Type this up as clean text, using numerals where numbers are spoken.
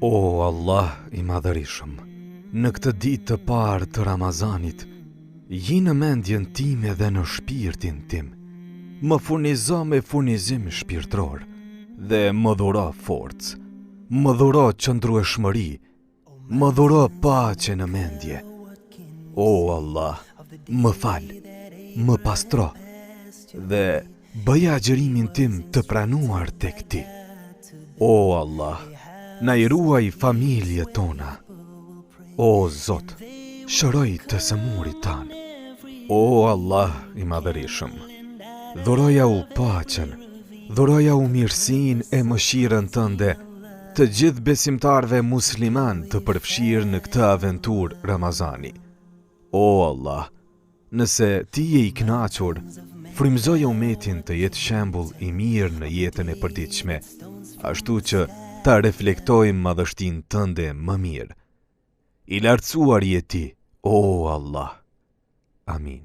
O Allah i madhërishëm, në këtë ditë të parë të Ramazanit, ji në mendjen time dhe në shpirtin tim, më furnizo me furnizim shpirtror dhe më dhuro forcë, më dhuro qëndrueshmëri, më dhuro paqe në mendje. O Allah, më fal, më pastro dhe bëja agjërimin tim të pranuar tek ti. O Allah, na i ruaj familje tona. O Zot, shëroj të sëmurit tanë. O Allah i madhërishëm, dhuroja u paqen, dhuroja u mirësin e mëshirën tënde të gjithë besimtarve musliman të përfshirë në këtë aventur Ramazani. O Allah, nëse ti je i kënaqur, frymëzoja umetin të jetë shembull i mirë në jetën e përditshme, ashtu që ta reflektojmë madhështinë tënde më mirë. I lartësuar je ti, o Allah. Amin.